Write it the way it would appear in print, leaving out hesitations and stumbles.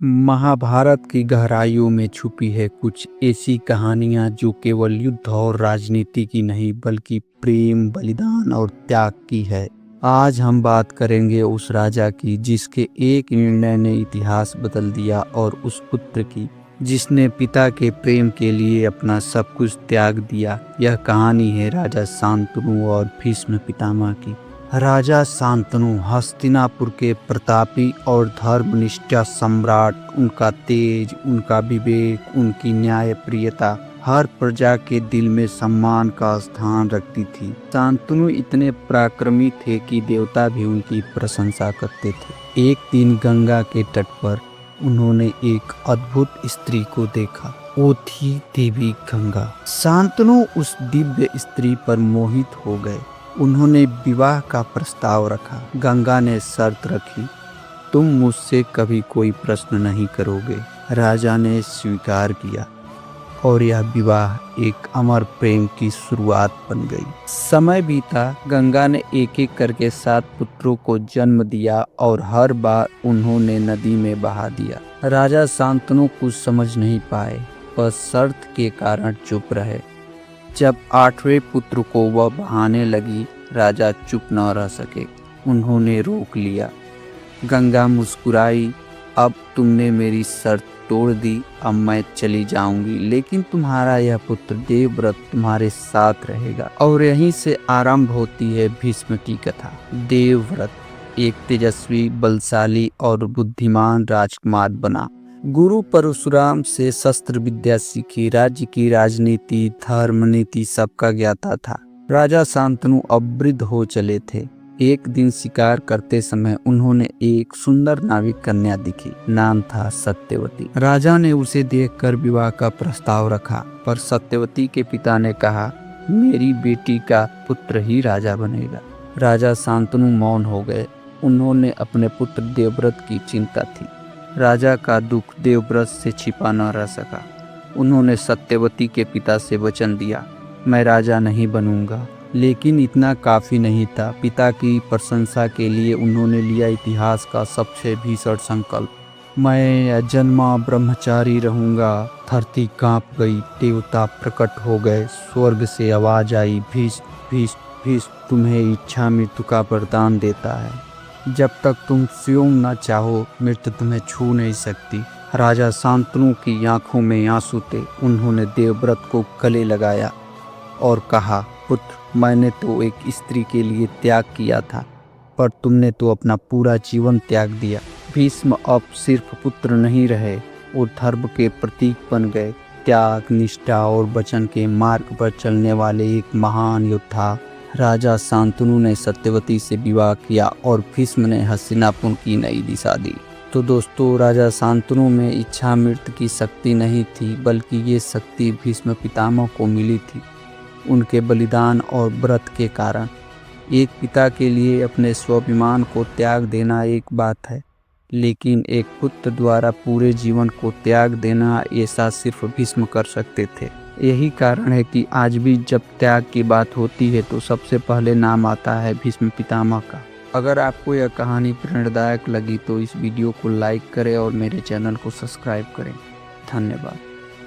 महाभारत की गहराइयों में छुपी है कुछ ऐसी कहानियां जो केवल युद्ध और राजनीति की नहीं बल्कि प्रेम, बलिदान और त्याग की है। आज हम बात करेंगे उस राजा की जिसके एक निर्णय ने इतिहास बदल दिया और उस पुत्र की जिसने पिता के प्रेम के लिए अपना सब कुछ त्याग दिया। यह कहानी है राजा शांतनु और भीष्म पितामह की। राजा शांतनु हस्तिनापुर के प्रतापी और धर्मनिष्ठ सम्राट। उनका तेज, उनका विवेक, उनकी न्यायप्रियता हर प्रजा के दिल में सम्मान का स्थान रखती थी। शांतनु इतने पराक्रमी थे कि देवता भी उनकी प्रशंसा करते थे। एक दिन गंगा के तट पर उन्होंने एक अद्भुत स्त्री को देखा। वो थी देवी गंगा। शांतनु उस दिव्य स्त्री पर मोहित हो गए। उन्होंने विवाह का प्रस्ताव रखा। गंगा ने शर्त रखी, तुम मुझसे कभी कोई प्रश्न नहीं करोगे। राजा ने स्वीकार किया और यह विवाह एक अमर प्रेम की शुरुआत बन गई। समय बीता, गंगा ने एक एक करके 7 पुत्रों को जन्म दिया और हर बार उन्होंने नदी में बहा दिया। राजा शांतनु कुछ समझ नहीं पाए, बस शर्त के कारण चुप रहे। जब 8वें पुत्र को वह बहाने लगी, राजा चुप न रह सके। उन्होंने रोक लिया। गंगा मुस्कुराई, अब तुमने मेरी शर्त तोड़ दी, अब मैं चली जाऊंगी, लेकिन तुम्हारा यह पुत्र देवव्रत तुम्हारे साथ रहेगा। और यहीं से आरंभ होती है भीष्म की कथा। देवव्रत एक तेजस्वी, बलशाली और बुद्धिमान राजकुमार बना। गुरु परशुराम से शस्त्र विद्या सीखी। राज्य की राजनीति, धर्म नीति सबका ज्ञाता था। राजा शांतनु अब वृद्ध हो चले थे। एक दिन शिकार करते समय उन्होंने एक सुंदर नाविक कन्या दिखी। नाम था सत्यवती। राजा ने उसे देखकर विवाह का प्रस्ताव रखा, पर सत्यवती के पिता ने कहा, मेरी बेटी का पुत्र ही राजा बनेगा। राजा शांतनु मौन हो गए। उन्होंने अपने पुत्र देवव्रत की चिंता थी। राजा का दुख देवव्रत से छिपा न रह सका। उन्होंने सत्यवती के पिता से वचन दिया, मैं राजा नहीं बनूंगा। लेकिन इतना काफी नहीं था। पिता की प्रशंसा के लिए उन्होंने लिया इतिहास का सबसे भीषण संकल्प, मैं अजन्मा ब्रह्मचारी रहूंगा। धरती कांप गई, देवता प्रकट हो गए। स्वर्ग से आवाज आई, भीष्म भीष्म भीष्म, तुम्हें इच्छा मृत्यु का वरदान देता है। जब तक तुम स्वयं न चाहो, मृत्यु तुम्हें छू नहीं सकती। राजा शांतनु की आंखों में आंसू थे। उन्होंने देवव्रत को गले लगाया और कहा, पुत्र, मैंने तो एक स्त्री के लिए त्याग किया था, पर तुमने तो अपना पूरा जीवन त्याग दिया। भीष्म अब सिर्फ पुत्र नहीं रहे, वो धर्म के प्रतीक बन गए। त्याग, निष्ठा और वचन के मार्ग पर चलने वाले एक महान योद्धा। राजा शांतनु ने सत्यवती से विवाह किया और भीष्म ने हस्तिनापुर की नई दिशा दी। तो दोस्तों, राजा शांतनु में इच्छा मृत्यु की शक्ति नहीं थी, बल्कि ये शक्ति भीष्म पितामह को मिली थी उनके बलिदान और व्रत के कारण। एक पिता के लिए अपने स्वाभिमान को त्याग देना एक बात है, लेकिन एक पुत्र द्वारा पूरे जीवन को त्याग देना, ऐसा सिर्फ भीष्म कर सकते थे। यही कारण है कि आज भी जब त्याग की बात होती है तो सबसे पहले नाम आता है भीष्म पितामह का। अगर आपको यह कहानी प्रेरणादायक लगी तो इस वीडियो को लाइक करें और मेरे चैनल को सब्सक्राइब करें। धन्यवाद।